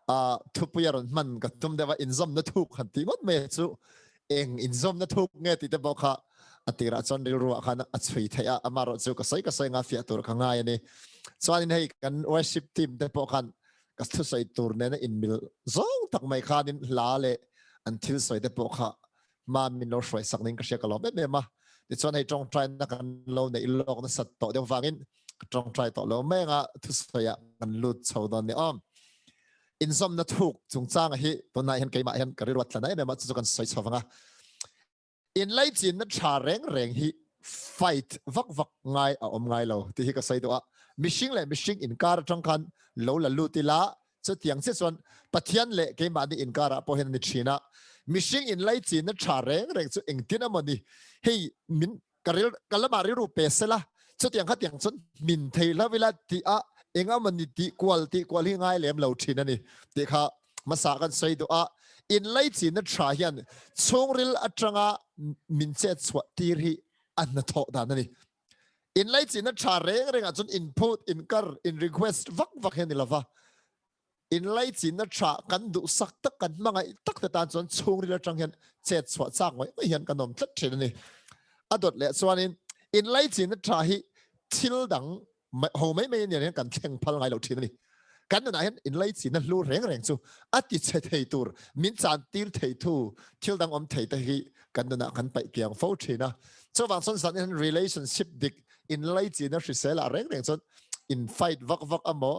thu puyaron man ka tum dewa inzawmna thûk han ti ngot me chu eng inzawmna thûk nge ti te bokha atira chon ri ruwa khana achui thaya amaro chu ka sai nga fia tur kha ngai ni chuanin hei kan worship team te pokhan ka thu sai tur ne na in mil zong tak mai khanin hla le an thil sai te pokha ma min lo shoi sak ning ka sia ka lo me ma ti chuan hei tong try na kan lo nei lok na sat to de wangin tong try to lo me nga thu sai ya kan lut chho don ni inzawmna thûk chung chang hi to nai hen keima hen kari rat lana me ma chu kan sai chawanga in lai chin na tha reng hi fight vak ngai a ngai lo ti hi ka sai do a mishing in kar tang khan lo la lu ti la chu tiang se chon pathian le keima ni in kara po hen ni thina mishing in lai chin na tha reng chu eng tin amani hei min karil kalamari ru pesela chu tiang kha tiang chon min thei la vela ti a enga mani ti quality hi ngai lem lo thina ni ti kha masa kan sei do a in lai chi na tha hian chongril atanga min che chwa tir hi an na tho da na ni in lai chi na tha reng a chun input in kar in request vak hen ni lova in lai chi na tha kan du sak tak kan mangai tak ta tan chon chongril atang hian che chwa chak mai hian kanom thlat thina ni adot le chuanin in lai chi na tha hi thil dang ho mai ne kan theng phal ngai lo thina ni kan na hen in lai chi na lu reng chu ati che thei tur min chan tir thei thu thil dang om thei ta hi kan na kan pai kyang fo thina so wang son san in relationship dik in lai chi na hrisela reng chon in fight vak amo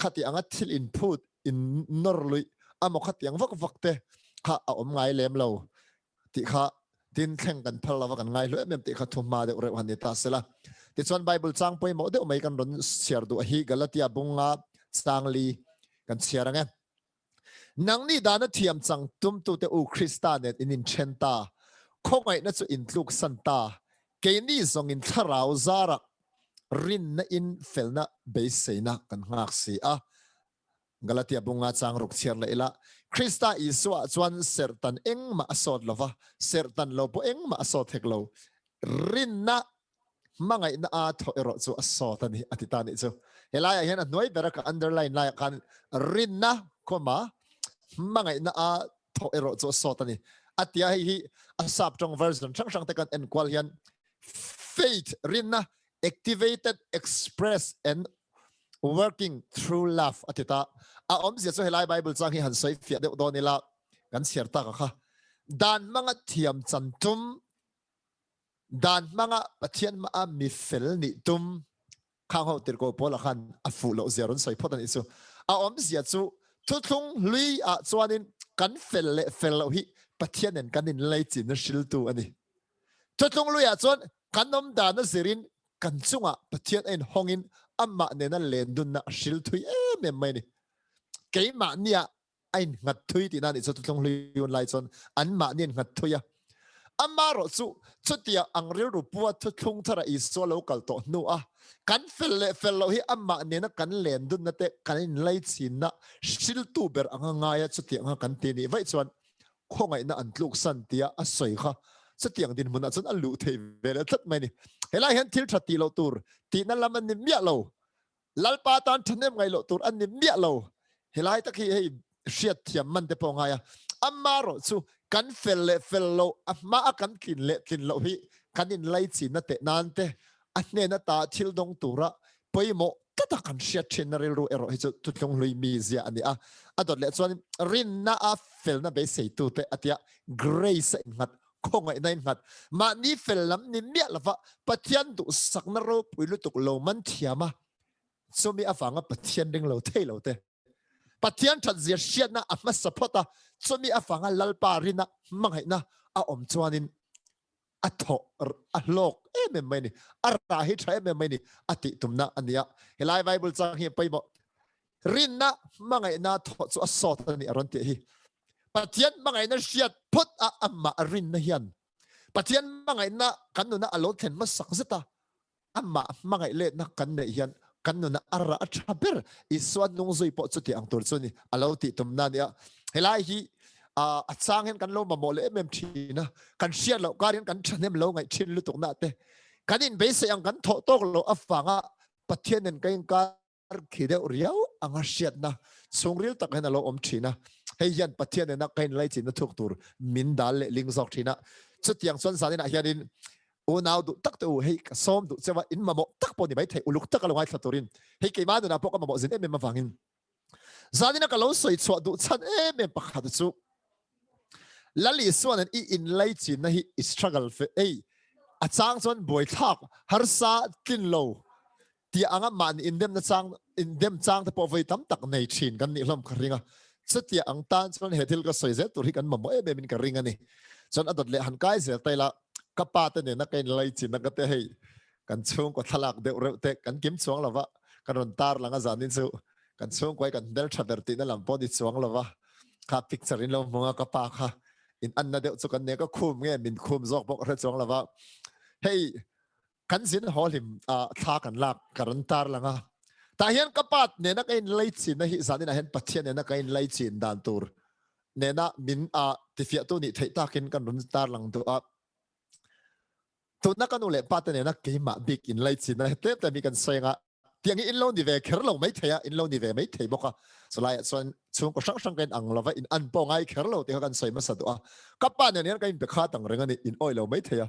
khati anga thil input in norlui amo khati ang vak te kha om ngai lem lo ti kha tin theng kan phal lawa kan ngai lo em ti kha thuma de ore han ni ta sela ti chuan bible chang poi mo de mai kan ron share du hi galatia bunga sangli kan share anga nang ni dana thiam chang tum tu te u christian net in chenta khongai na chu in tluk santa ke ni zong in tharau zara rin na in felna beiseina kan ngak si a galatia bunga chang ruk chiar la ila krista iswa chuan sertan engma asot lova sertan lo po engma asot heklo rinna mangai na a thoero chu asot ani atitani chu helaya hian a noi beraka underline la kan rinna koma mangai na a thoero chu asot ani atia hi asap tong version chang te kan en kwal hian faith rinna activated express and working through love atita a om zia so helai bible chang hi han sai fia de do nila kan siar ta kha dan manga thiam chantum dan manga pathian ma a mi fel ni tum khang ho tir ko pola khan a fu lo zeron sai photan isu a om zia chu thu thung lui a chuanin kan fel lo hi pathian en kan in lai chin na shil tu ani thu thung lui a chuan kan nom da na zirin kan chunga pathian en hongin amma ne na len dun na shil thui em mai ni keima nia ain ngat thui ti na ni chu thung lui yun lai chon an ma nin ngat thui ya amaro chu tia angril ru puwa thu thung thara i so local to nu a kan fel lo hi amma ne na kan len dun na te kan in lai chin na shil tu ber anga nga ya chu tia nga kan ti ni vai chuan khongai na an tluk san tia a soi kha chu tiang din mun a chun alu thei vele that mai ni helai hen thil thati lo tur ti na lam an ni mia lo lalpa tan thanem ngai lo tur an ni mia lo helai ta khi hei hriat thiam man te po nga ya amaro chu kan fel lo amma akan kin lo hi kan in lai chi na te nan te anne na ta thil dong tura poimo tata kan hriat thin na ril ru ero hi chu tutlong lui mi zia ani a adot le chuan rin na a fel na be sei tu te atia grace ngat khongai nai ngat ma ni fel lam ni mia lava pathian du sakna ro puilu tuk lo man thiama somi afanga pathian ding lo thei lo te pathian that zia shiat na ama sapota somi afanga lalpa rina mangai na a om chuanin a tho a lok em mai ni ara hi thai em mai ni ati tumna ania helai bible chang hi paimo rinna mangai na tho chu asot ani aron te hi pathian mangai na shiat phut a amma rin na hian pathian mangai na kannu na alo thlen ma sak zeta amma mangai le na kan ne hian kannu na ara a thaber iswan nung zoi po chu ti ang tur chu ni alo ti tumna nia helai hi a chang hen kan lo ma mole em thina kan shiat lo karin kan thanem lo ngai thin lu tuk na te kanin be se ang kan tho tok lo afanga pathian en kain ka khide riau anga siat na sungril tak hen alo om thina hei hian pathian na kain lai chin na thuk tur min dal le ling zok thina chutiang chuan sanina hianin o naw du tak tu hei ka som du chewa in mamo tak po ni mai thei uluk tak alo ngai thaturin hei ke ma du na po ka mamo zin em ma wangin zanina ka lo soi chwa du chan em pakhat chu lali suan an in lai chin na hi struggle fe ei a chang chuan boi thak har sa tin lo ti anga man in dem na chang in dem chang ta po voi tam tak nei thin kan ni hlom kharinga chutia ang tan chuan hetil ka soi ze tur hi kan mamo em min ka ringa ni chuan adot le han kai zel taila kapa te ne na kain lai chin na ka te hei kan chung ko thalak de re te kan kim chuang lawa kan ron tar langa zanin chu kan chung koi kan del thaber ti na lam po di chuang lawa kha picture in lo monga kapa kha in anna de chu kan ne ka khum nge min khum zok bok re chuang lawa hei kan sin holim a tha kan lak karan tar langa ta hian kapat ne na kain lai chin na hi zanin a hen pathian ne na kain lai chin dan tur ne na min a ti fia tu ni thei takin kan run tar lang tu a tu na kan ule pat ne na ke ma big in lai chin na te te mi kan senga tiang in lo ni ve kher lo mai theya in lo ni ve mai thei boka so lai chuan chung ko sang sang kan ang lova in an po ngai kher lo te kan soi ma sa du a kapa ne ne kan be kha tang renga ni in oi lo mai theya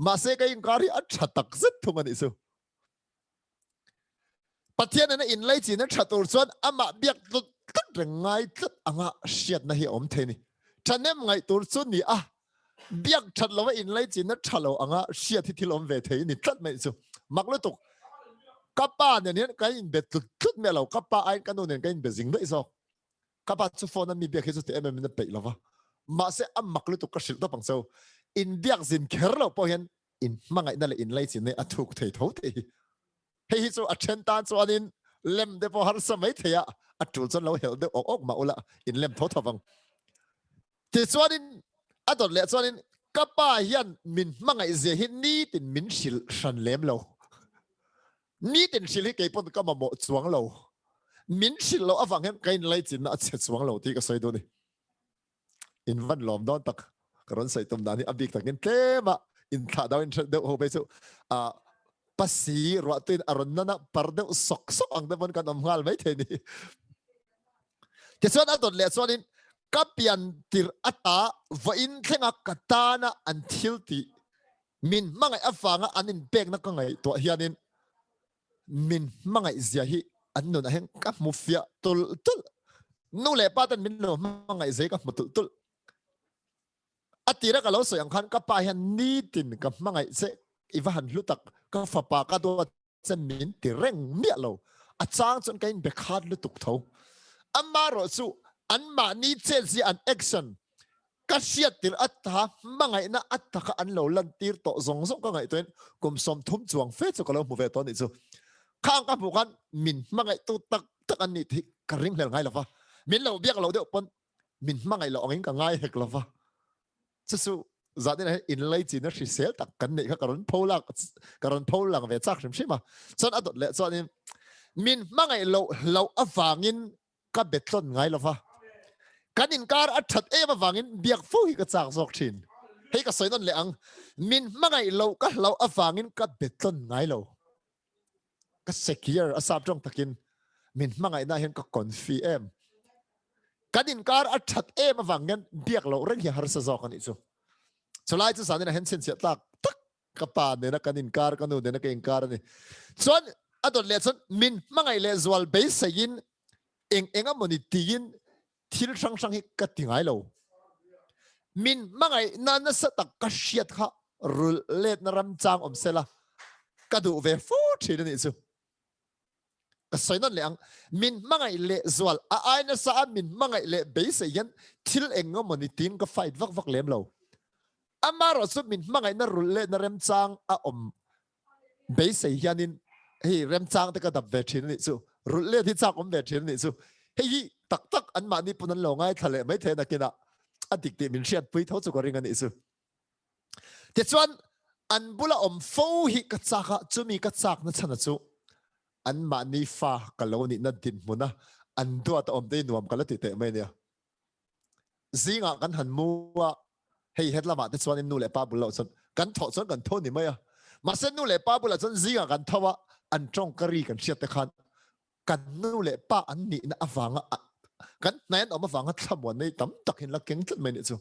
ma se ka in kari a thatak zet thunga ni su pathian na in lai chin na thatur chuan ama biak tu tak rengai tat anga siat na hi om the ni thanem ngai tur chu ni a biak that lo in lai chin na thalo anga siat hi thilom ve thei ni tat mai chu maklo tuk kapa ne ne ka in bet tut me lo kapa ai kanu ne ka in be jing dei so kapa chu phone mi biak hi chu te em na pe lova ma se am maklo tuk ka shil ta pang so in biak zin kher lo po hen in mangai na le in lai chin ne a thuk thei tho te hei hi chu a then tan chu anin lem de po har samai theya a tul chon lo hel de ok ma ula in lem tho thawang ti chuanin adot le chuanin kapa hian min mangai ze hi ni tin min shil shan lem lo ni tin shil hi ke pon ka ma mo chuang lo min shil lo awang hen kain lai chin na che chuang lo ti ka soi do ni in van lom don tak karon sai tum dani abik takin tlema in tha daw in de ho be chu a pasi ro tin aron na parde sok sok ang devon kan amngal mai the ni ti chuan adot le chuanin kapian tir ata va in thenga katana until ti min mangai afanga anin pek na ka ngai to hianin min mangai zia hi annun a hen ka mu fia tul tul nu le patan min lo mangai zai ka mu tul tul atira ka lo so yang khan ka pa hian ni tin ka mangai se iwa han lutak ka fa pa ka do chen min ti reng mia lo a chang chon kain be khat lutuk tho amaro chu an ma ni chen si an action ka siat tir atta mangai na atta ka an lo lan tir to zong zong ka ngai ten kum som thum chuang fe chu ka lo mu ve to ni chu khang ka bu kan min mangai tu tak tak an ni thi ka ring hel ngai lawa min lo biak lo de pon min mangai lo ngin ka ngai hek lawa chu su zadin in lai chin na sel tak kan nei ka karon pholang ve chak sim sima chon adot le chon min mangai lo awangin ka betlon ngai lawa kanin kar a that ema wangin biak fu hi ka chak zok thin hei ka soinon le ang min mangai lo ka lo awangin ka betlon ngai lo ka secure asap jong takin min mangai na hen ka confi em kanin kar a that ema wangin biak lo reng hi har sa zok ani chu cholai chu sanin hen sen tak tak ka pa ne na kanin kar kanu de na ka inkar ni chon adot le chon min mangai le zwal be sayin enga moni tigin thil sang sang hi ka tingai lo min mangai nan na sa tak ka shiat kha rul let na ram chang om sela ka du ve fu thil ni chu ka soinon le ang min mangai le zwal a ai na sa min mangai le be se yan thil enga moni tin ka fight vak vak lem lo amaro su min mangai na rul let na ram chang a om be se yanin hei ram chang te ka dab ve thin ni chu rul let hi chak om ve thin ni chu hei tak tak an ma ni punan lo ngai thale mai the na kina adik ti min riat pui tho chu ko ringa ni su te chuan an bula om fo hi ka chaka chumi ka chak na chana chu an ma ni fa ka lo ni na din muna an duat om de nuam kala ti te mai ne zinga kan han muwa hei het lama te chuan in nu le pa bul lo chon kan tho chon kan tho ni mai ma sen nu le pa bula chon zinga kan thawa an chong kari kan siat te khan kan nu le pa an ni na awanga kan nayan oma wanga thamwan nei tam takin la keng tlat mai ni chu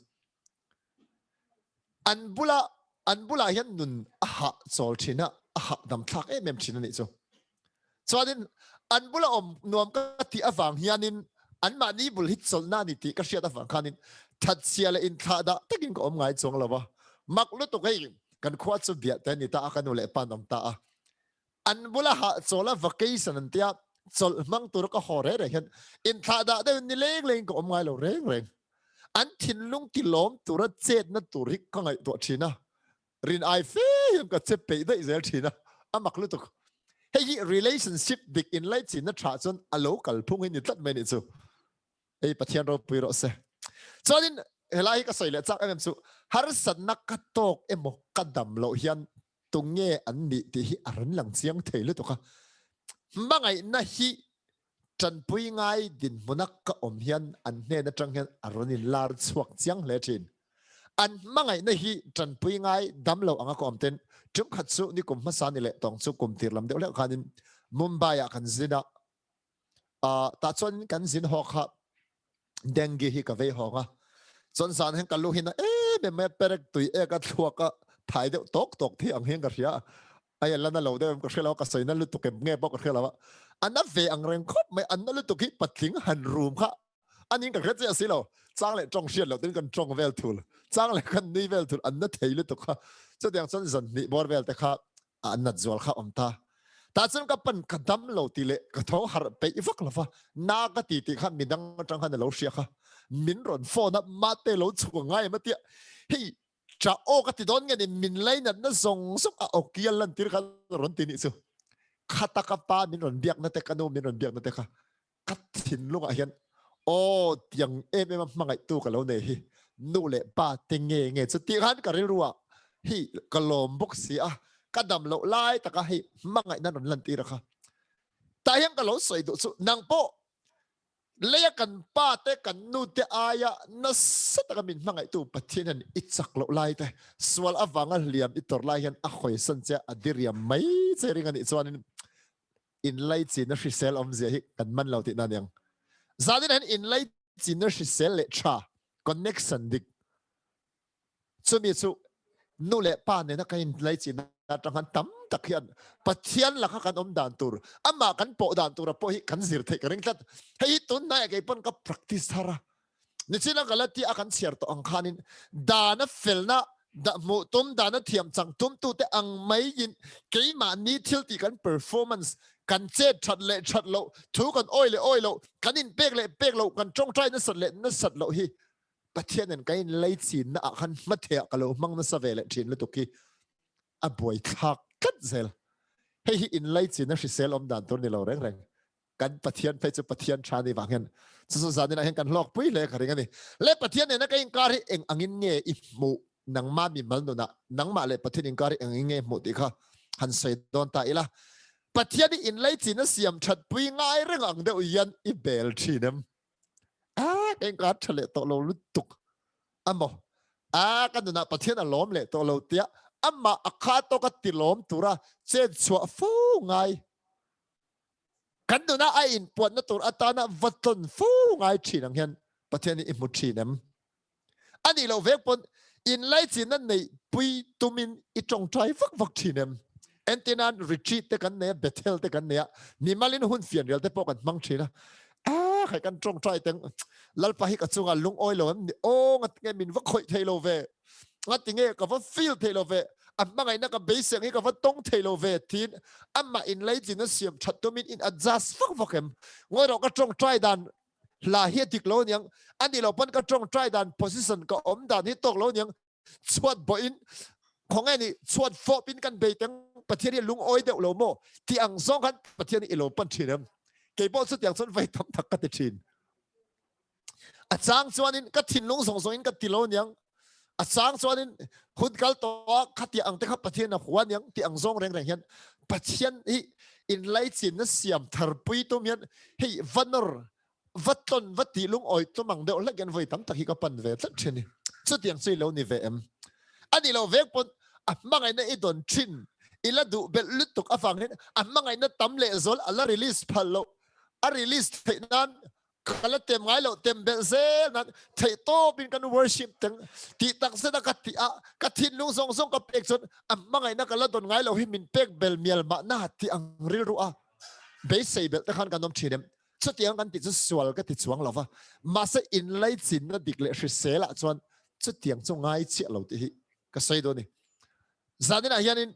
an bula hian nun aha chol thina aha dam thak em thina ni chu chuanin an bula nuam ka ti awang hianin an ma ni bul hit chol na ni ti ka hriat awang khanin that siala in tha da takin ko ngai chong lawa mak lu to kai kan khwa chu bia ta ni ta ka nu le pa nam ta an bula ha chola vacation an tia chol mang tur ka hore re hian in tha da de ni leng ko ngai lo reng an thin lung ti lom tura chet na turik ka ngai to thina rin ai fe ka che pe dai zel thina amak lu to hey relationship dik in lai chin na tha chon a local phung in tlat mai ni chu ei pathian ro pui ro se chuanin helai ka soile chak em chu har san nak ka tok emo kadam lo hian tunge an ni ti hi aran lang chiang theilu to ka mangai na hi trần pui ngay din munak ka hian an ne na trang hian aronin lar chuak chiang le thin an mangai na hi trần pui ngay dam lo anga ko ten chum khat chu ni kum masa ni le tong chu kum tir lam de le khanin Mumbai a kan zina ta chon kan zin ho kha dengue hi ka ve ho nga chon san hen kalu hin be me perek tui e ka thua ka thai de tok thi ang hen ka ria ai la na lo de ko khela ka sai na lu tu ke nge bo ka khela wa anna ve ang reng khop mai anna lu tu ki patling han room kha anin ka khret si lo chang le tong shiat lo tin kan tong vel thul chang le kan ni vel thul anna thei lu tu kha chu diang chon zan ni bor vel te kha anna zwal kha ta ta chun ka pan kadam lo ti le ka tho har pe vak lawa na ka ti kha midang tang kha lo sia kha min ron phone na ma te lo chu ngai ma ti hi cha o ka ti don nge ni min lai na na zong suk a okial lan tir kha ron ti ni chu khata ka pa min ron biak na te kanu min ron biak na te kha kat thin lunga hian o tiang em mangai tu ka lo nei hi nu le pa te nge chu ti han ka ri ruwa hi kalom bok si a kadam lo lai ta ka hi mangai na ron lan ti ra kha ta hian ka lo soi du chu nang po leya kan pa te kan nu te aya na sat ka min mangai tu pathin an ichak lo lai te swal awanga liam itor lai hian a khoi san cha adiriam mai chering ani chuanin in lai chi na hrisel om zia hi kan man lo ti na yang zadin han in lai chi na hrisel le tha connection dik chumi chu nu le pa ne na ka in lai chi na tang han tam tak hian pathian la kha kan om dan tur ama kan po dan tur po hi kan zir the ka ring tat hei tun na ke pon ka practice thara ni china galati akan share to ang khanin dana felna da mu tum dana thiam chang tum tu te ang mai yin ke ma ni thil ti kan performance kan che that lo thu kan oi lo kan in pek lo kan chong trai na sat lo hi pathian en kain lei chin na khan ma the ka lo mang na sa vele thin lu tuki a boy thak kat zel hei in lei chin na hrisel om dan tur ni lo reng kan pathian pe chu pathian thani wangen chu zanin a hen kan lok pui le kharing ani le pathian ne na kain kari eng angin nge i mu nang ma mi mal no na nang ma le pathian in kari eng nge mu ti kha han sei don ta ila pathian in lei chin na siam that pui ngai reng ang de yan i bel thinem eng ka thale to lo lutuk amo kan na pathian a lom le to lo tia amma akha to ka tilom tura che chwa fu ngai kan do na ai in puat na tur atana vaton fu ngai thinang hian pathian i mu thinem ani lo vek pon in lai chin na nei pui tumin i tong trai vak thinem entinan retreat te kan ne bethel te kan ne ni malin hun fian real te pokan mang thina khai kan tong trai teng lalpa hi ka chunga lung oi lo o ngat nge min vak khoi thei lo ve ngat nge ka va feel thei lo ve amma ngai na ka basic hi ka va tong thei lo ve thin amma in lai chin na siam that to min in adjust vakem ngoi ro ka tong trai dan la hi tik lo nyang ani lo pon ka tong trai dan position ka om dan hi tok lo nyang chuat bo in khong ani chuat fo pin kan be teng pathian lung oi de lo mo ti ang zong kan pathian i lo pan thinam ke bo chu tiang chon vai tam thak ka te thin a chang chuanin ka thin lung song in ka ti lo nyang a chang chuanin khut kal to khati ang te kha pathian a huan yang ti ang zong reng hian pathian hi in lai chin na siam thar pui to mian hei vanor vaton vati lung oi to mang de la gen vai tam tak hi ka pan ve tlat thini chu tiang chui lo ni ve em ani lo vek pon a mangai na i don thin ila du bel lutuk afang hin a mangai na tam le zol ala release phal lo a release thei nan kala tem ngai lo tem bel ze nan thei to bin kan worship teng ti tak se na ka ti a ka thin lung song song ka pek chon mangai na kala don ngai lo hi min pek bel mial ma na ti ang ril ru a be sei bel ta khan kan nom thinem chu tiang kan ti chu swal ka ti chuang lova ma se in lai chin na dik le hri se la chuan chu tiang chu ngai chi lo ti hi ka sei do ni zanin a hianin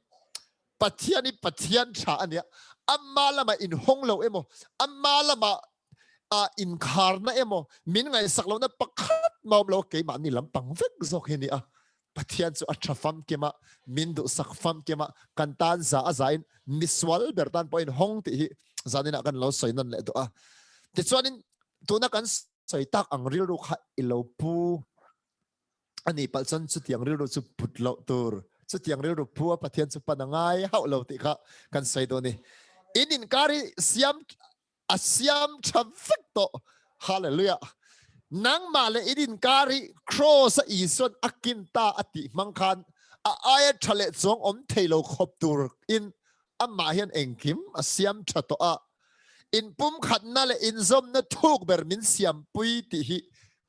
pathian tha ania amma lama in hong lo emo amma lama in khar na emo min ngai sak lo na pakhat mom lo ke ma ni lam pang vek zok he ni a pathian chu atha fam kema min du sak fam kema kan tan za a zain miswal bertan point hong ti hi zanina kan lo soinan le do a ti chuanin tuna kan soi tak ang ril ru kha ilo pu ani pal chan chu tiang ril ru chu put lo tur chu tiang ril ru pu pathian chu panangai hau lo ti kha kan sai do ni in kari siam tham fek to hallelujah nang male in kari cross ison akinta ati mangkhan a aya thale chong om thailo khop tur in amma hian engkim asiam thato a in pum khatna le inzawmna thûk ber min siam pui ti hi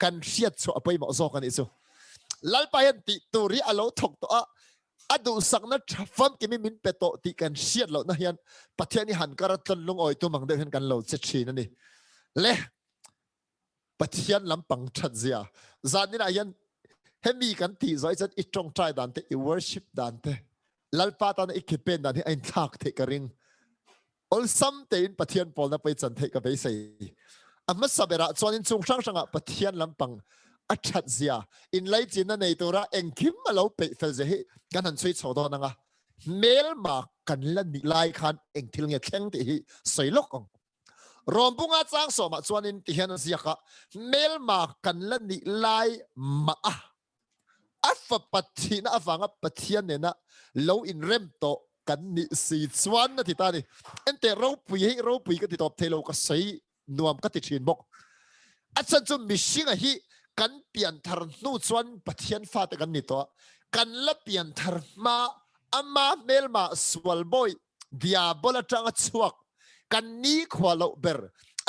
kan riat chu apoi mo zo kan ichu lalpa hian ti turi alo thok to a adu sakna thafam kimi min peto ti kan riat lo na hian pathiani han karatlon lung oi tu mangde hian kan lo che thin ani le pathian lampang that zia zanina hian hemi kan ti zoi chat I tong trai dan te I worship dan te lalpa ta na ikipen dan hi ein thak the ka ring ol sam te in pathian pol na pai chan the ka be sei amma sabera chuanin chung sang sanga pathian lampang a that zia in lai chin na nei tora engkim alo pe fel je hi kan han chui chho do na nga mel ma kan la ni lai khan eng thil nge thleng ti hi soilok ong rom bunga chang so ma chuanin ti hian zia ka mel ma kan la ni lai ma afa pathina awanga pathian ne na lo in rem to kan ni si chuan na ti ta ni ente ro pui ka ti top thelo ka sei nuam ka ti thin bok achan chu mishing a hi kan pian thar nu chuan pathian fa te kan ni to kan la pian thar ma ama melma swal boy diabola tanga chuak kan ni khwalo ber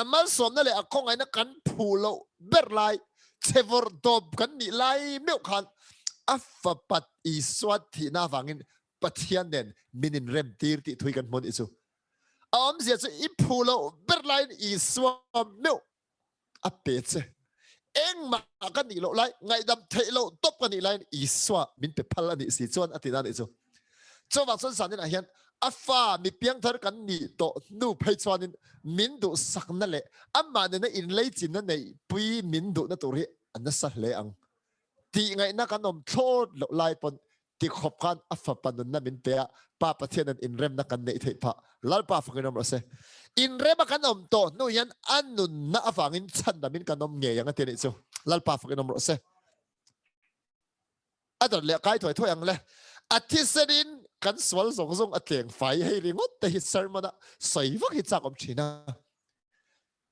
amal somna le akong ai na kan phulo ber lai chevor dob kan ni lai meu khan afa pat I swat thi na wangin pathian nen minin rem tir ti thui kan mon ichu am zia chu I phulo ber lai I swam meu a pe che eng ma kan ni lo lai ngai dam thei lo top kan ni lai I swa min pe phal ani si chuan atina ni chu cho wang son san ni hian afa mi piang thar kan ni to nu phei chuanin min du sak na le amma ne na in lei chin na nei pui min du na tur hi an sa hle ang ti ngai na kan om thod lo lai pon ti khop kan afa panun na min pe pa pathian an in rem na kan nei thei pha lal pa fakin om se in rem kan om to nu yan anun na awangin chan na min kan om nge yang ati ni chu lal pa fakin om se adar le kai thoi ang le athiserin kan swal zong zong atleng fai hei ringot te hi sermona soiwak hi chak om thina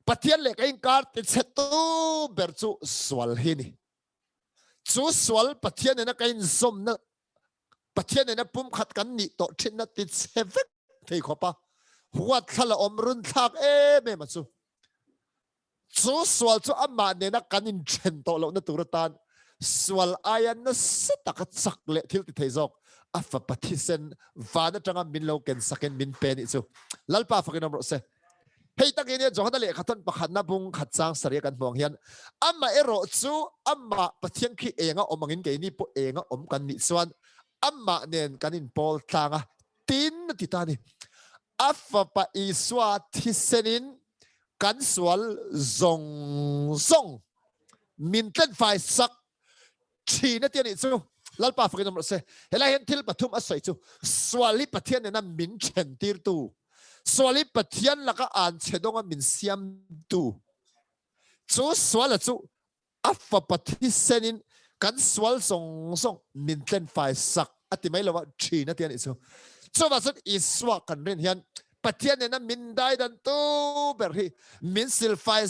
pathian le kain kar te chetu berchu swal hi ni chu swal pathian na kain zom na pathian na pum khat kan ni to thin na ti chevek thei khopa huat thala om run thak me ma chu swal chu amma ne na kanin chen to lo na turatan swal ayan na sataka chak le thil ti thei jok afa pathisen vana tanga min lo ken saken min pen I chu lalpa fakin amro se hei takine johana le khaton pakhat na bung khat chang sari kan mong hian amma ero chu amma pathian khi enga omangin ke ni po enga om kan ni chuan amma nen kanin pol tanga tin ti ta ni afa pa iswa thisenin kan swal zong zong min ten fai sak thina ti ni chu lalpa fakin amro se hela hen thil pathum asoi chu swali pathian na min chen tir tu swali pathian laka an chedonga min siam tu chu swala chu afa pathi senin kan swal song song min ten fai sak ati mai lawa thina ti ani chu chu wa sat iswa kan ren hian pathian na min dai dan tu ber hi min sil fai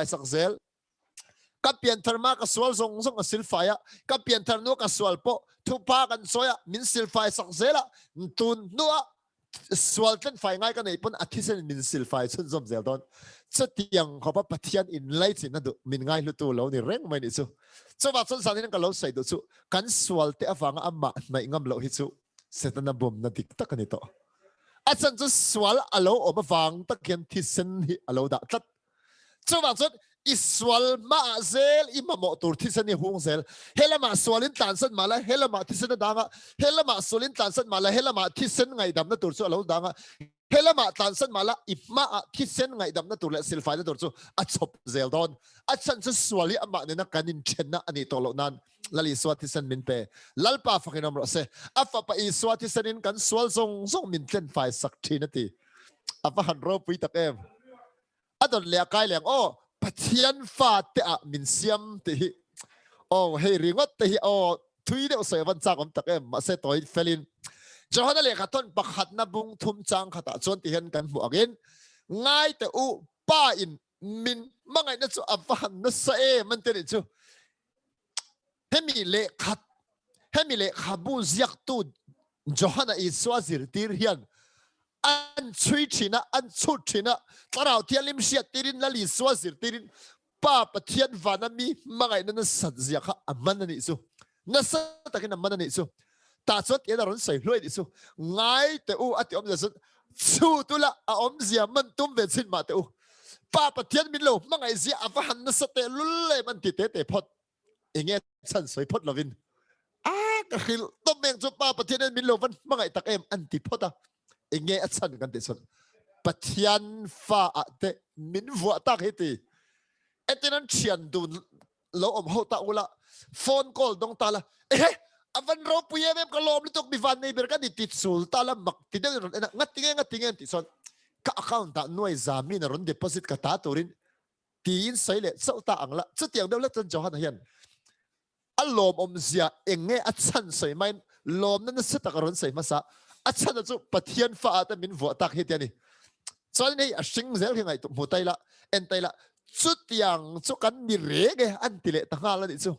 sak zel kapian tharma ka swal zong zong a silfaya kapian tharno ka swal po thupa kan soya min silfai sak zela tun nuwa swal ten fai ngai ka nei pon athisen min sil fai chun zom zel don chatiang khopa pathian in lai chin adu min ngai lu tu lo ni reng mai ni chu chowa chon sanin ka lo sai do chu kan swal te awanga amma mai ngam lo hi chu setana bom na dik tak ani to achan chu swal alo omawang takian thisen hi alo da tat chowa chon iswal ma zel imamo tur thisani hung zel helama swalin tansan mala helama thisana danga helama swalin tansan mala helama thisen ngai dam na tur chu alo danga helama tansan mala ipma thisen ngai dam na tur le silfai na tur chu achop zel don achan chu swali ama ne na kanin chenna ani tolo nan lali swat thisen min pe lalpa fakinom ro se afa pa i swat thisanin kan swal zong zong min tlen fai sak thinati afa han ro pui tak em adon le kai leng o pathian fa te a min siam te hi oh hey ringot te hi oh thui de se van chak om tak em ma se toy felin johana le khaton pakhat na bung thum chang khata chon ti hen kan mu again ngai te u pa in min mangai na chu avan na sa e man te chu hemi le khabu ziak tu johana i swazir tir hian an chui china an chu china tarau thialim sia tirin lali swazir tirin pa pathian vanami mangai na sat ziakha amman ni chu na sa takin amman ni chu ta chot ena ron sai hloi ni chu ngai te u ati om jasun chu tula a om zia man tum ve chin ma te u pa pathian min lo mangai zia afa han na sa te lulle man ti te phot enge chan soi phot lovin ka khil to meng chu pa pathian min lo van mangai tak em an ti phota enge achan kan te son pathian fa ate min vua tak heti etinan chian dun lo om ho ta ula phone call dong ta la avan ro puye mem ka lom lutok mi van neighbor ka di sul ta la mak ti dang ron ngatinge ti son ka account ta noi zami na ron deposit ka ta turin tin sai le sau ta angla chu tiang deuh la chan johan hian alom om zia enge achan sai main lom na sa ta ron sai masa achan chu pathian fa ata min vua tak hetiani chon nei a sing zel hi ngai tu mu tai la en tai la chu tiang chu kan ni re ge an ti le ta ngala ni chu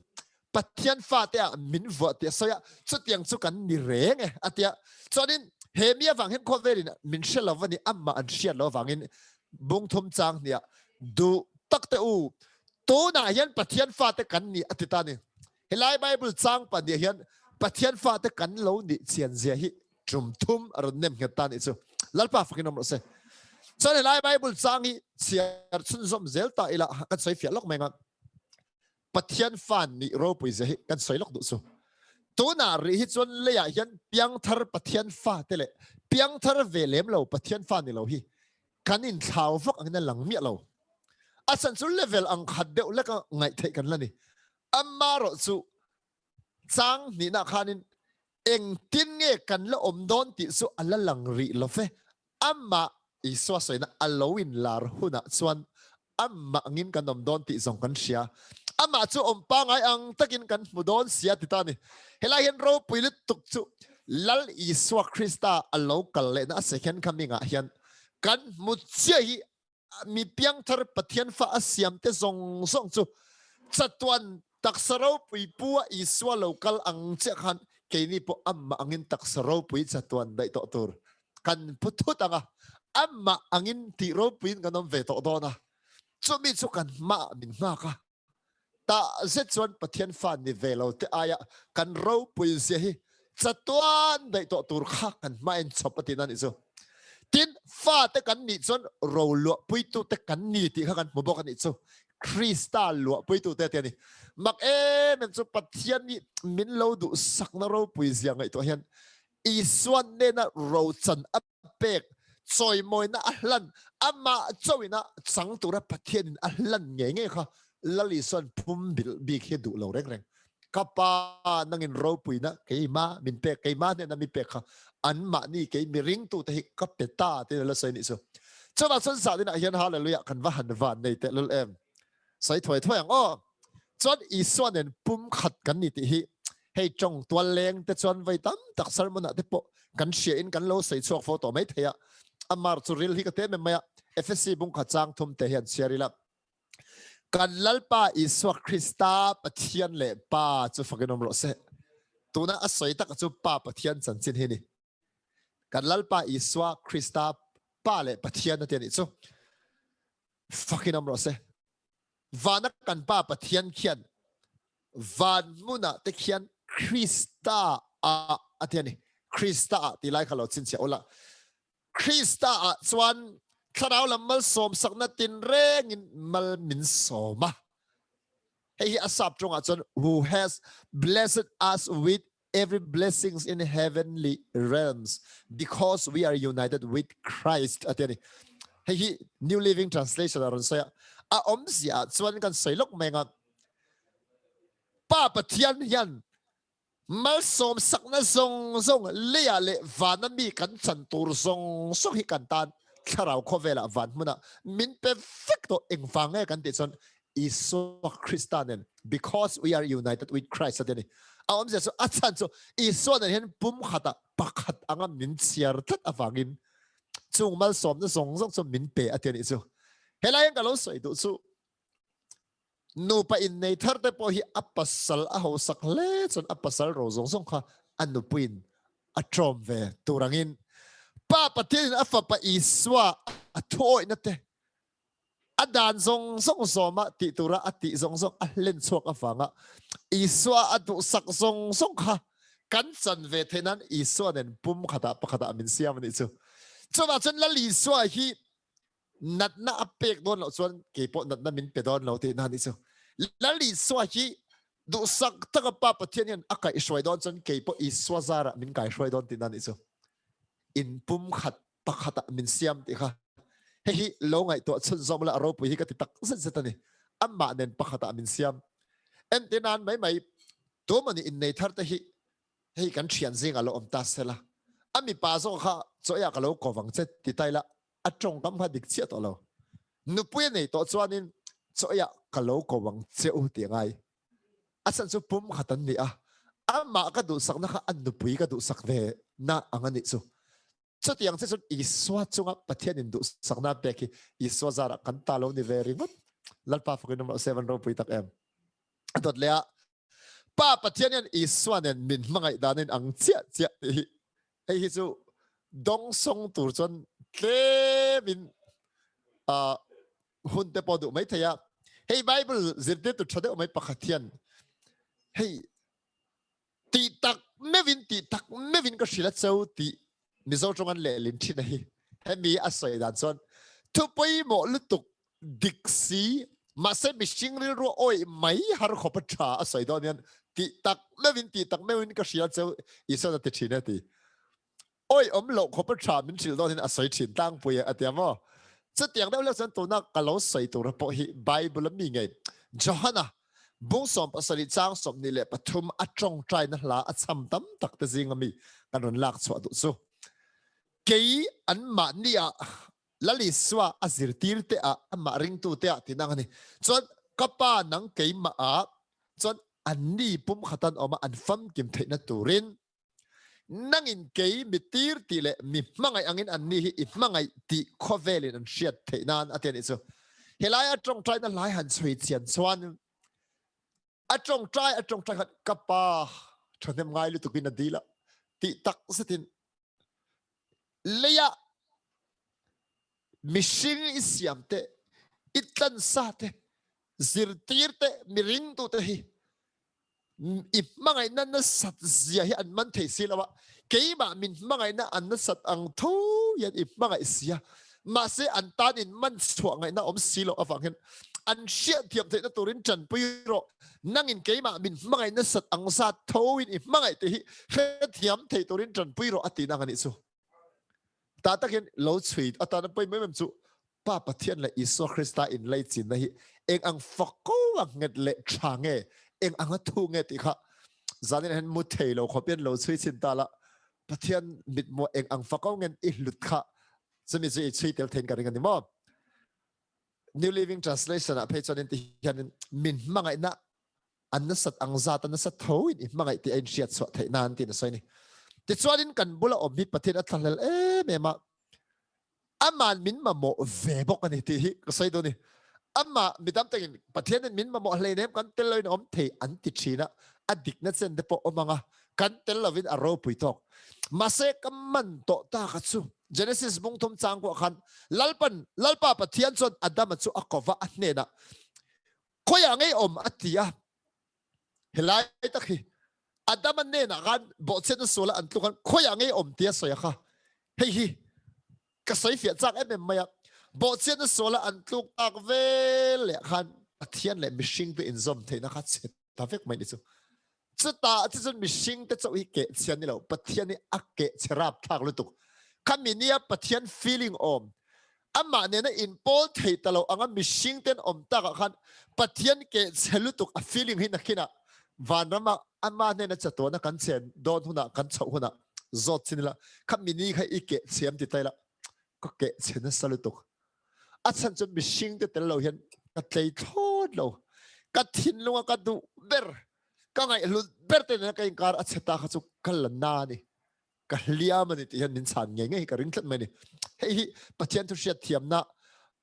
pathian fa te min vua te soya chu tiang chu kan ni re nge atia chonin hemia wang hen khoverin min shelovani amma an shia lo wangin bung thum chang nia du tak te u to na hian pathian fa te kan ni atita ni helai bible chang pa dia hian pathian fa te kan lo ni chian zia hi trum thum aron nem ngeta ni chu lalpa fakinom ro se chon helai bible chang hi chiar chun zom zel ta ila kan soi fia lok menga pathian fan ni ro pui ze hi kan soi lok du su to na ri hi chon le ya hian piang thar pathian fa te le piang thar ve lem lo pathian fa ni lo hi kan in thau vok ang na lang mi lo asan chu level ang khat deuh le ka ngai thei kan la ni amma ro chu chang ni na khanin eng tin nge kan la om don ti su ala lang ri lo fe amma iswa soi na alowin lar huna chuan amma ngin kan om don ti zong kan sia ama chu om pa ngai ang takin kan mudon sia ti ta ni hela hian ro puilit tuk chu lal iswa krista alo kal le na second coming a hian kan mu chia hi mi piang thar pathian fa asiam te zong zong chu chatuan taksaro pui puwa iswa local ang che khan keini po amma angin taksaro pui chatuan dai to tur kan putut anga amma angin ti ro puin kanom ve to dona chumi chu kan ma min ma ka ta zetchuan pathian fan ni velo te aya kan ro pui se hi chatuan dai to tur kha kan ma en chopatin an iso tin fa te kan ni chon ro lo pui tu te kan ni ti kha kan mo bok ani chu krista lo pui tu te ni mak men chu pathian ni min lo du sak na ro pui ziang ai to hian iswan ne na ro chan apek choi moi na ahlan ama chowina chang tura pathian in ahlan nge nge kha lali son pum bil bi khe du lo reng reng kapa nangin ro pui na keima min pe keima ne na mi pe kha an ma ni ke mi ring tu te ka peta te la sai ni so chawa son sa din a hian hallelujah kan va han van nei te lol em sai thoi thoi ang o chon iswan en pum khat kan ni ti hi hei chong tuan leng te chon vai tam tak sar mona te po kan share in kan lo sai chok photo mai theya amar chu ril hi ka te me maya fsc bung kha chang thum te hian sharila kan lalpa iswa krista pathian le pa chu fakinom ro se tuna asoi tak chu pa pathian chan chin hi ni kan lalpa iswa Krista pa le pathian na tian ichu fakin amro se vana kan pa pathian khian van muna te khian Krista a atiani Krista ti lai khalo chin sia ola Krista a chuan kharau lam mal som sakna tin reng in mal min soma hey asap chunga chon who has blessed us with every blessings in heavenly realms because we are united with Christ atiani hey New Living Translation aron saya a sia chuan kan soilok menga pa pathian hian mal som sakna zong zong leya le vanami kan chantur zong so hi kan tan kharau khovela van muna min perfecto engwange kan ti chon iso Christianen because we are united with Christ adeni awam je so achan so iso na hen pum khata pakhat anga min chiar that awangin chung mal som na zong zong so min pe ateni so helai ka lo soi du su nu pa in nei thar te po hi apasal a ho sak le chon apasal ro zong zong kha anu puin a trom ve turangin pa patin afa pa iswa a thoi na te adan zong zong zoma ti tura ati zong zong a len chok afanga iswa adu sak zong zong kha kan chan ve thenan iswa nen pum khata pakhata min siam ni chu chuma chen la li swa hi nat na apek don lo chuan ke po nat na min pe don lo te na ni chu lali swa hi du sak taka pa pathian akai shwai don chon ke po iswa zara min kai shwai don ti na ni chu in pum khat pakhata min siam ti kha hi lo ngai to chun zom la ro pu hi ka ti tak zat zat ni amma nen pakhata min siam en te nan mai mai to mani in nei thar ta hi hei kan thian zing alo om ta sela ami pa zo kha cho ya ka lo ko wang che ti tai la atong kam ha dik chia to lo nu pu nei to chuanin cho ya ka lo ko wang che u ti ngai asan chu pum khatan ni a ama ka du sak na kha an nu pui ka du sak ve na angani chu cho tiang che chu iswa chunga pathian in du sak na pe ki iswa zara kan ta lo ni very much lalpa fukin number 7 ro pui tak em adot le pa pathian yan iswa nen min mangai danin ang chia chia hi hi chu dong song tur chon ke min hun te po du mai thaya hey Bible zirte tu thade mai pakhathian hey ti tak mevin ka shila chau ti mizo chongan le lin thi nahi he mi asoi dan chon thu poi mo lutuk diksi ma se mishing ri ro oi mai har khopa tha asoi don yan ti tak mevin ka shila chau iso na ti thina ti oi om lo khopa tha min thil don in asoi thin tang pui atiamo chu tiang da le san to na ka lo soi to ra po hi Bible mi ngai Johana bung som pasali chang som ni le pathum atong trai na la acham tam tak te jing ami kan ron lak chwa du chu kei an ma nia lali swa azir tir te a ama ring tu te a tinang ni chon kapa nang kei ma a chon anni pum khatan oma an fam kim theina turin nangin kei mitir ti le mi mangai angin anni hi i mangai ti khovelin an shiat theinan atian ichu helai atong trai na lai han chui chian chuan atong trai khat kapa thonem ngai lu tukin adila ti tak satin leya mishing isyam te itlan sa te zirtir te miring tu te hi i mangai na na sat zia hi an man thei silawa keima min mangai na an na sat ang thu yan i mangai sia ma se an tan in man chuang ngai na om silo awang hen an shia thiam the na turin chan puiro nangin keima min mangai na sat ang sa thoin i mangai te hi he thiam thei turin chan puiro ati na ngani chu ta takin lo chui atana pai mai mem chu pa pathian la iso Krista in lai chin na hi eng ang fakko ang nget le thange eng ang thu nge ti kha zanin hen mu thei lo khopian lo chui chin ta la pathian mit mo eng ang fakko ngen i lut kha chumi chi chui tel then ka ring ani mo New Living Translation a page on ti hian min mangai na an na sat ang za ta na sat thoin i mangai ti ein shiat so thei nan ti na soi ni ti chuanin kan bula om mi pathian a thalal mema aman min ma mo ve bok ani ti hi ka sai do ni amma midam takin pathian min ma mo hleinem kan tel loin om thei an ti thina adik na chen de po omanga kan tel lovin a ro pui tok mà sẽ cầm mình tổ ta cả chú Genesis mong thom trang của khăn lalpa pa thian chon Adam chu akova anne na khoya ngai om atia helai takhi Adam anne na gan bo chen sola an tlukan khoya ngai om tia soya kha hei hi ka sai fia chak em maya bo chen sola an tluk tak ve le khan athian le mishing te inzom the na kha che ta vek mai ni chu ta chu mishing te chau hi ke chian ni lo pathian ni akke cherap thak lu tuk kaminia pathian feeling om ama ne na in pol thei talo anga mishing ten om ta ka khan pathian ke chelutuk a feeling hi na khina vanrama ama ne na chato na kan chen don huna kan chau huna zot chinila kamini kha ike chem ti taila ko ke chen salutuk a chan chu mishing te tel lo hian ka tlei thod lo ka thin lunga ka du ber ka ngai lu ber te na ka inkar a cheta kha chu kal na ni ka hliam ani ti hian min chan nge nge ka ring thlat mai ni hei pathian thu sia thiam na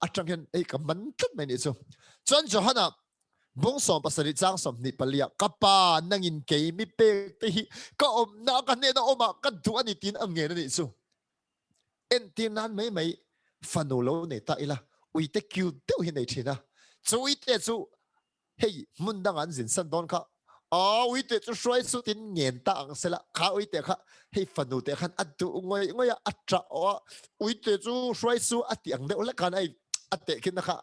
atang hian ei ka man thlat mai ni chu chon johana bung som pasari chang som ni palia kapa nangin ke mi pe te hi ka om na ka ne na oma ka du ani tin ange na ni chu en tin nan mai mai fanulo ne ta ila ui te kyu te hi nei thina chu ui te chu hei mun dang an zin san don kha ui te chu shroi su tin ngen ta ang sela kha ui te kha hei fanu te khan atu ngoi atra ui te chu shroi su ati ang de ola kan ai ate kin na kha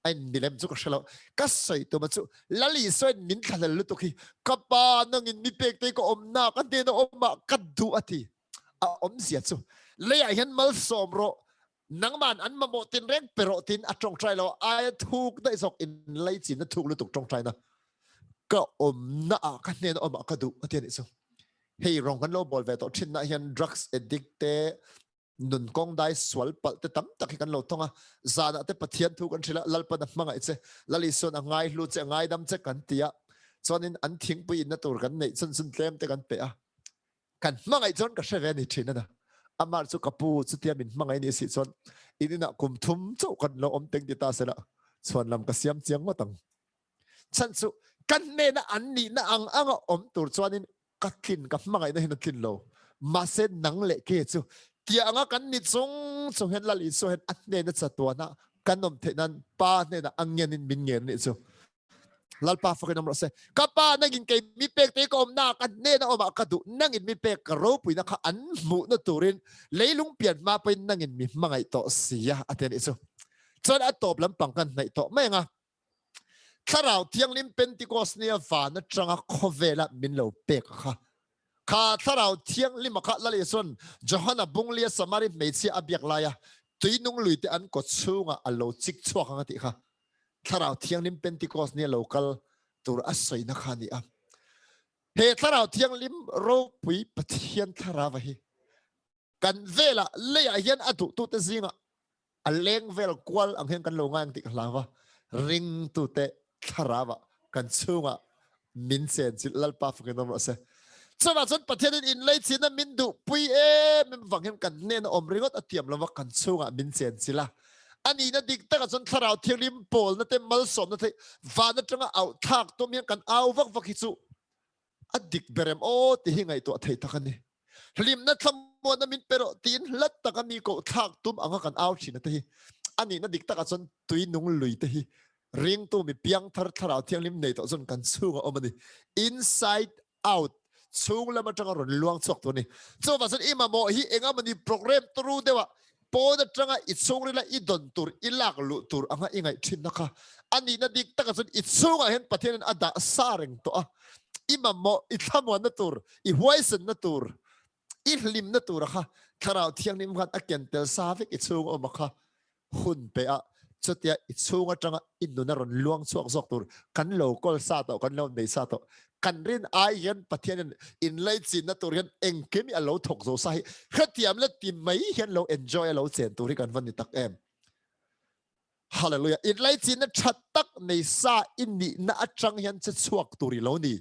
ai nilem chu ka shelo ka sai to ma chu lali soi min khala lu to khi kapa nangin mi pek te ko om na ka de na oma ka du ati a om sia chu le ya hian mal som ro nangman an ma mo tin reng pero tin atong trai lo ai thuk dai sok in lai chin na thuk lu tuk tong trai na ka om na ka ne na om ka du ati ni chu hei rong kan lo bol ve to thin na hian drugs addict nun kong dai swal pal te tam tak kan lo tonga zana te pathian thu kan thila lalpa na manga iche lali son angai hlu che ngai dam che kan tia chonin an thing pui na tur kan nei chun tlem te kan pe a kan mangai chon ka sheve ni thina na amar chu kapu chu tia min mangai ni si chon inina kum thum chau kan lo om teng ti ta sela chon lam ka siam chiang ma tang chan chu kan ne na an ni na anga om tur chonin ka thin ka mangai na hin thin lo ma se nang le ke chu tia anga kan ni chung hen lali so hen atne na chatwa na kanom the nan pa ne na angyan in min ngen ni chu lalpa fa kanam se kapa nagin kay mi pek te kom na kan ne na oma ka du nangin mi pek ka ro pui na kha an mu na turin leilung pian ma pai nangin mi mangai to sia aten isu chon atop lam pang kan nei to mai nga tharau thiang lim pentecost ne va na tranga khovela min lo pek kha kha tharau thiang lima kha lali son johana bunglia samari mechi abyak laya tuinung luite an ko chunga alo chik chuak anga ti kha tharau thiang lim pentecost ne local tur asoi na khani a he tharau thiang lim ro pui pathian tharawa hi kan vela leya hian atu tu te zinga aleng vel kwal ang hen kan lo ngang ti hlawa ring tu te tharawa kan chunga min sen chil lalpa fukinom se chama chon pathian in lei china min du pui mem wanghem kan nen om ringot atiam lawa kan chunga min chen chila ani na dik ta chon tharau thilim pol na te mal som na the van tanga au thak to mian kan au vak vak hi chu adik berem o ti hingai to thei takani lim na thamo na min pero tin lat takami ko thak tum anga kan au china te hi ani na dik ta chon tui nung lui te hi ring tu mi piang tharau thilim nei to chon kan chunga omani inside out chung lama tanga ron luang chok to ni so va san ima mo hi enga mani program tru dewa po na tanga I chung rila I don tur ilak lu tur anga ingai thin na kha ani na dik taka chun I chung a hen pathian ada sareng to a ima mo I thamo na tur I huaisen na tur I hlim na tur kha tharau thiang nim khan aken tel savik I chung o makha hun pe a chutia I chung a tanga innu na ron luang chok zok tur kan lo kol sa to kan lo nei sa to kan rin ai yan pathian in lai chin na tur yan engkemi alo thok zo sai khatiam la ti mai hian lo enjoy alo chen turi kan van ni tak em hallelujah in lai chin na that tak nei sa in ni na atang hian che chuak turi lo ni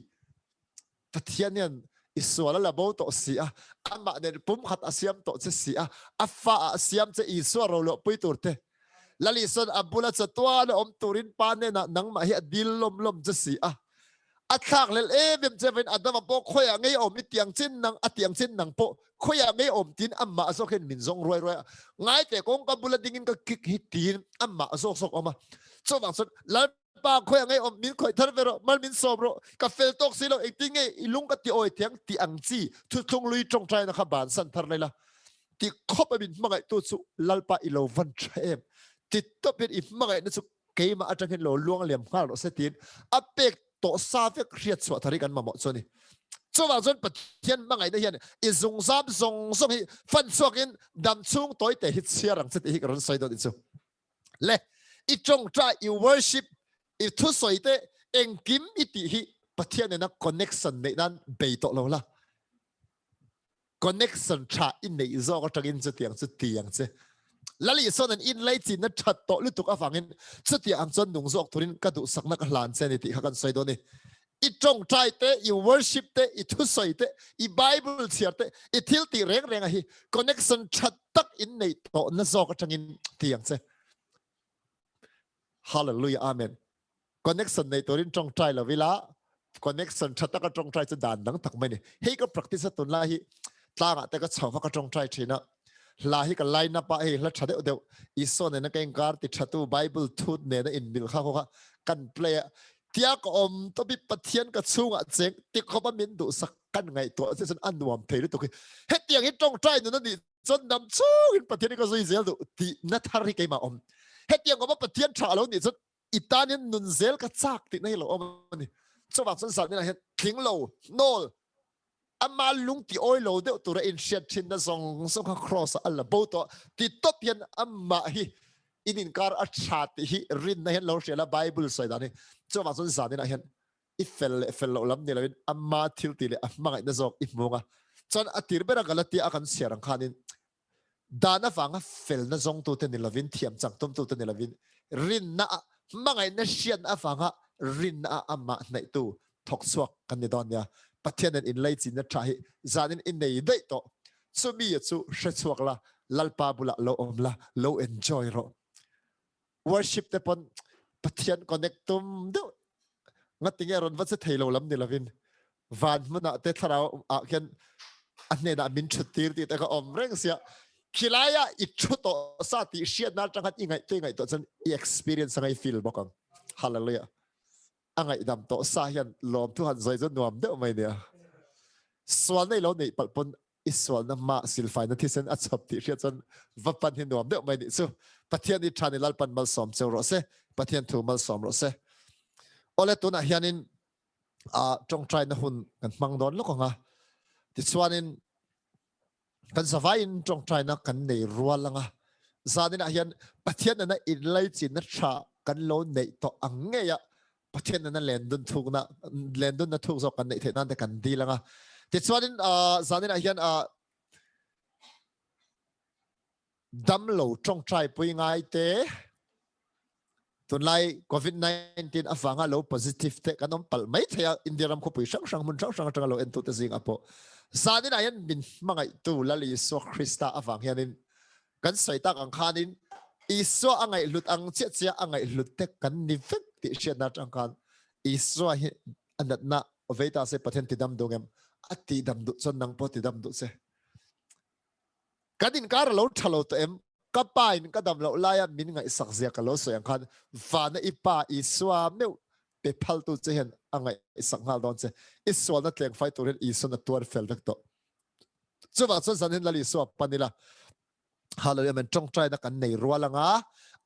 pathian yan iswala la bo to si a ama ne pum khat asiam to che si a afa asiam che iswa ro lo pui tur te lali son abula chatwa lo om turin pa ne na nang ma hi dil lom lom che si a athak lel bem cheven adama po khoya ngei om tiang chin nang atiang chin nang po khoya ngei om tin amma so khen min zong roi roi ngai te kong ka bula dingin ka kik hi tin amma so sok oma so bang so lal pa khoya ngei om min khoi thar vero mal min sobro ka fel tok silo eting ngei ilung ka ti oi tiang ti ang chi thu thung lui trong trai na kha ban san thar leila ti khop bin mangai tu chu lalpa ilo van thaem ti topit if mangai na chu keima atang hen lo luang liam khal ro setin apek to sa vek riat chwa thari kan mamo choni chuwa zon pathian mangai na hian i zung zam zong zong hi fan chuakin dam chung toy te hi chiarang chet hi ron soi do chu le i chong tra i worship i thu soi te eng kim i ti hi pathian na connection nei nan be to lo la connection tra in nei zo ka tangin chu tiang che lali son an in lei chin na that to lu tuk awangin chuti ang chon nung zok thurin ka du sakna ka hlan che ni ti khakan soi do ni i tong trai te i worship te i thu soi te i bible chiar te i thil ti reng reng a hi connection that tak in nei to na zo ka tangin tiang che hallelujah amen connection nei torin tong trai la vila connection that tak ka tong trai chu dan dang tak mai ni hei ka practice tun la hi tlanga te ka chawa ka tong trai thina lahi ka line up ai la thade de ison na kain kar ti thatu bible thut ne na in bil kha kha kan play tia ko om to bi pathian ka chunga cheng ti khoba min du sak kan ngai to se san anwam thei to ki he tiang hi tong trai nu na ni chon nam chu in pathian ka zoi zel du ti na thari ke ma om he tiang ko pathian tha lo ni chon itanin nun zel ka chak ti nei lo om ni chawak san sa ni na he thing lo nol ama lung ti oi lo de tu ra in shet chin na song so ka cross alla boto ti top yan amma hi inin kar a chat hi rin na hen lo shela bible sai da ni cho ma son sa ni na hen i fel lo lam ni la amma thil ti le amma ngai na zok i monga chon atir bera galati akan siarang khanin dana fanga fel na zong tu te ni lavin thiam chang tom tu te ni lavin rin na mangai na sian afanga rin na amma nai tu thok chuak kan ni don ya pathian in lei chin na trai zanin in nei dei to chu mi chu hre chuak la lalpa bula lo om la lo enjoy ro worship te pon pathian connect tum do ngatinge ron va se thailo lam ni lavin van mana te tharau a khian anne na min thutir ti ta ka om reng sia khilaya I thuto sa ti shiat na changat ingai te ngai to chan experience ngai feel bokang hallelujah angai dam to sa hian lom thu han zoi zo nuam de mai ne swal nei lo nei palpon iswal na ma silfai na thisen a chop ti ria chan vapan hin nuam de mai ni chu pathian ni thani lal pan mal som cheu ro se pathian thu mal som ro se ole tu na hianin a tong trai na hun kan mang don lo ko nga ti chuanin kan savai in tong trai na kan nei rualanga zadina hian pathian na in lai chin na tha kan lo nei to angeya pathian na lendun thuk na lendun na thuk zo kan nei the nan te kan di langa ti chuanin zanin a hian dam lo tong trai pui ngai te tun lai covid 19 afanga lo positive te kanom pal mai thaya indiram ko pui sang mun sang lo en tu te zing apo zanin a hian bin mangai tu lali so krista avang hianin kan saita ang khanin iso angai lut ang chia angai lut te kan ni vek ti sia na tang kan iso hi anat na oveta se pathen ti dam dongem ati dam du chon nang po ti dam du se kadin kar lo thalo to em kapain kadam lo laya min ngai sak zia ka lo so yang khan vana ipa iswa meu pe phal tu che hen angai sak ngal don che iswa na tleng fai tu ren iso na tuar fel vek to chuwa chon san hen lali so panila hallelujah men tong trai na kan nei rualanga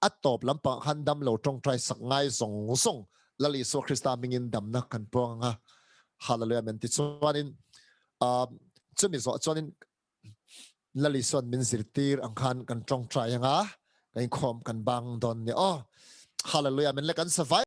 atop lampang handam lo tong trai sak ngai zong song lali so krista mingin dam na kan ponga hallelujah men ti chuanin chumi zo chuanin lali son min zirtir ang khan kan tong trai anga kan khom kan bang don ni oh hallelujah men le kan survive